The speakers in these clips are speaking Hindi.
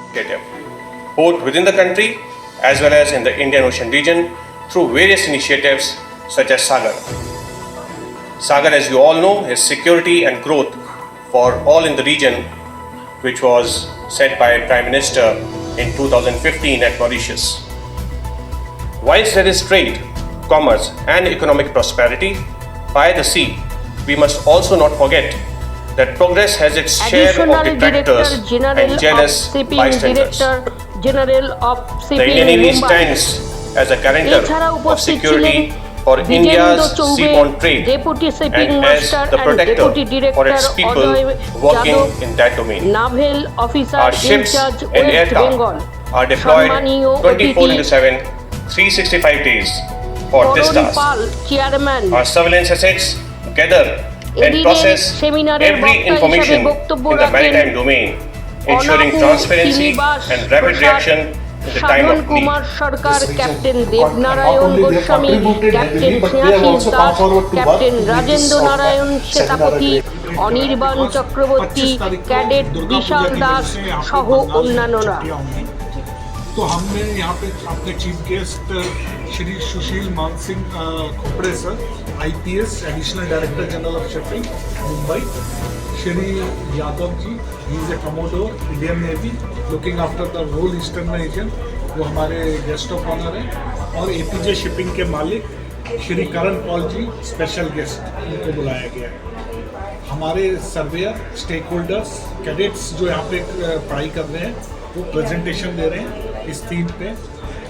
initiative, both within the country as well as in the Indian Ocean region through various initiatives such as Sagar. Sagar, as you all know, is security and growth for all in the region, which was set by Prime Minister in 2015 at Mauritius. Whilst there is trade, commerce and economic prosperity by the sea, we must also not forget that progress has its share of detractors and jealous bystanders. The Indian Navy stands as a guarantor of security for India's seaborne trade and as the protector for its people working in that domain. Our ships and aircraft are deployed 24/7, 365 days for this task. Our surveillance assets gather and process every information in the maritime domain, ensuring transparency and rapid reaction in the time of need. Sarkar, captain Debnarayan Goswami, captain Snehashis Das, captain Rajendra Narayan Senapati, Anirban Chakraborty, cadet Bishal Das সহ অন্যান্যরা। तो हमने यहाँ पे अपने chief guest Shri Sushil Maan Singh Khopde sir, IPS additional director general of shipping Mumbai, Shri Yadav ji, he is a commodore Indian navy looking after the whole eastern region, वो हमारे गेस्ट ऑफ ऑनर हैं, और APJ शिपिंग के मालिक श्री करण पॉल जी स्पेशल गेस्ट, उनको बुलाया गया है। हमारे सर्वेयर, स्टेक होल्डर्स, कैडेट्स जो यहाँ पे पढ़ाई कर रहे हैं वो प्रेजेंटेशन दे रहे हैं इस थीम पे।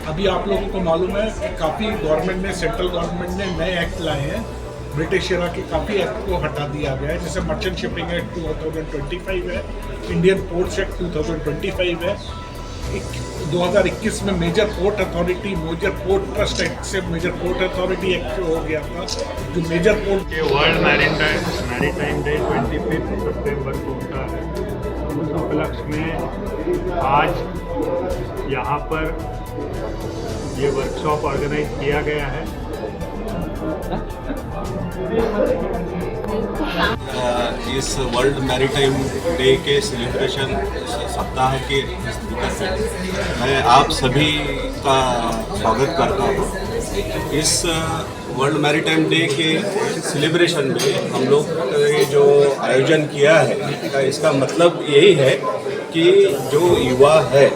अभी आप लोगों को मालूम है कि काफ़ी गवर्नमेंट ने, सेंट्रल गवर्नमेंट ने नए एक्ट लाए हैं, ब्रिटिश एरा के काफ़ी एक्ट को हटा दिया गया है, जैसे मर्चेंट शिपिंग एक्ट 2025 है, इंडियन पोर्ट्स एक्ट 2025 है, 2021 में major port authority, major port trust act से मेजर पोर्ट अथॉरिटी एक्ट हो गया था, जो major port world maritime day 25 सितंबर को होता है। उस उपलक्ष्य में आज यहाँ पर ये वर्कशॉप ऑर्गेनाइज किया गया है। इस वर्ल्ड मैरीटाइम डे के सेलिब्रेशन सप्ताह के मैं आप सभी का स्वागत करता हूँ। इस वर्ल्ड मैरीटाइम डे के सेलिब्रेशन में हम लोग ये जो आयोजन किया है इसका मतलब यही है कि जो युवा है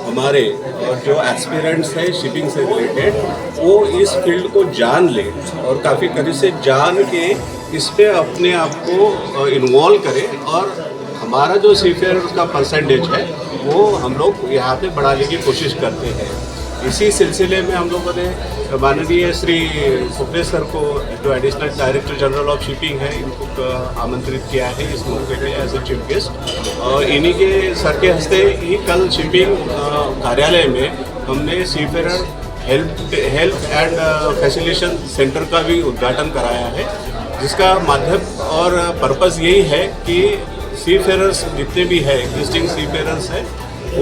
हमारे और जो एस्पिरेंट्स है शिपिंग से रिलेटेड, वो इस फील्ड को जान ले और काफ़ी करीब से जान के इस पे अपने आप को इन्वॉल्व करें, और हमारा जो सीफेयर का परसेंटेज है वो हम लोग यहाँ पे बढ़ाने की कोशिश करते हैं। इसी सिलसिले में हम लोगों ने माननीय श्री खोपड़े सर को, जो additional director general of shipping है, इनको आमंत्रित किया है इस मौके पे एज ए चीफ गेस्ट। और इन्हीं के सर के हस्ते ही कल शिपिंग कार्यालय में हमने सीफेयर हेल्प एंड फैसिलिटेशन सेंटर का भी उद्घाटन कराया है, जिसका माध्यम और पर्पस यही है कि सीफेयरर्स जितने भी है, एग्जिस्टिंग सीफेयरर्स हैं,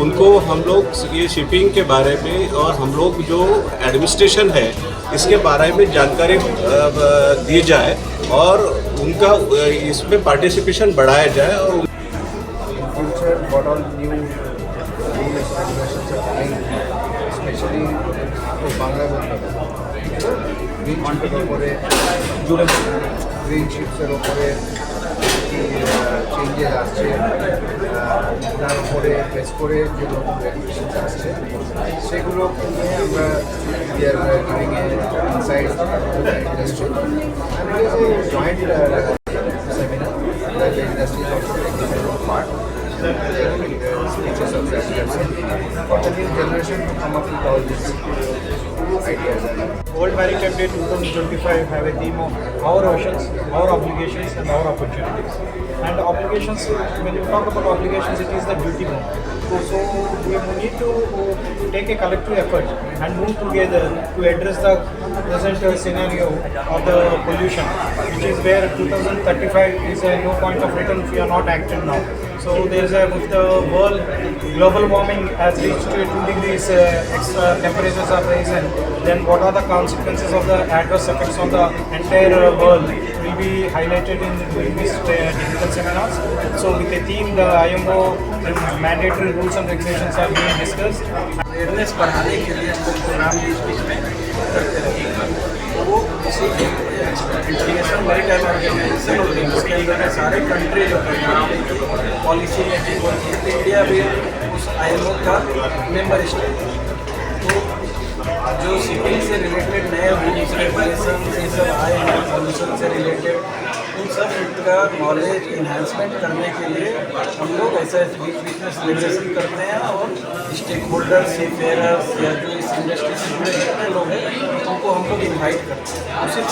उनको हम लोग ये शिपिंग के बारे में और हम लोग जो एडमिनिस्ट्रेशन है इसके बारे में जानकारी दी जाए और उनका इसमें पार्टिसिपेशन बढ़ाया जाए। और future what all new rules and regulations are coming, especially for Bangla green ships উপরে green ships এর উপরে চেঞ্জেস আসছে, তার উপরে বেস করে যে নতুন রেগুলেশনস আসছে সেগুলো নিয়ে আমরা giving a insight to the industry, and it is a joint seminar that the industry is also taking part. Speeches of that for the new generation to come up with all these ideas. World Maritime Day 2025 have a theme of our oceans, our obligations and our opportunities. And obligations, when you talk about obligations, it is the duty bound. So we need to take a collective effort and move together to address the present scenario of the pollution, which is where 2035 is a no point of return if we are not acting now. So there is if the world global warming has reached 2 degrees extra temperatures are risen, then what are the consequences of the adverse effects on the entire world? will be highlighted in these technical seminars. So with the theme, the IMO mandatory rules and regulations are being discussed. Awareness बढ़ाने के लिए हम लोग प्रोग्राम बीच बीच में करते रहते हैं। वो किसी इंटरनेशनल मैरीटाइम ऑर्गेनाइजेशन होती है, उसके अंदर के सारे कंट्री जो है पॉलिसी मेकिंग होती है, इंडिया भी उस IMO का मेंबर स्टेट है। तो जो शिपिंग से रिलेटेड नए रूल्स रेगुलेशन ये सब आए हैं, पॉल्यूशन से रिलेटेड उन सब का नॉलेज इन्हांसमेंट करने के लिए हम लोग ऐसा बीच बीच में सेलिब्रेशन करते हैं और स्टेक होल्डर्स, सीफेयरर्स या जो इस इंडस्ट्री से जुड़े जितने लोग हैं उनको हम लोग इन्वाइट करते हैं। उसी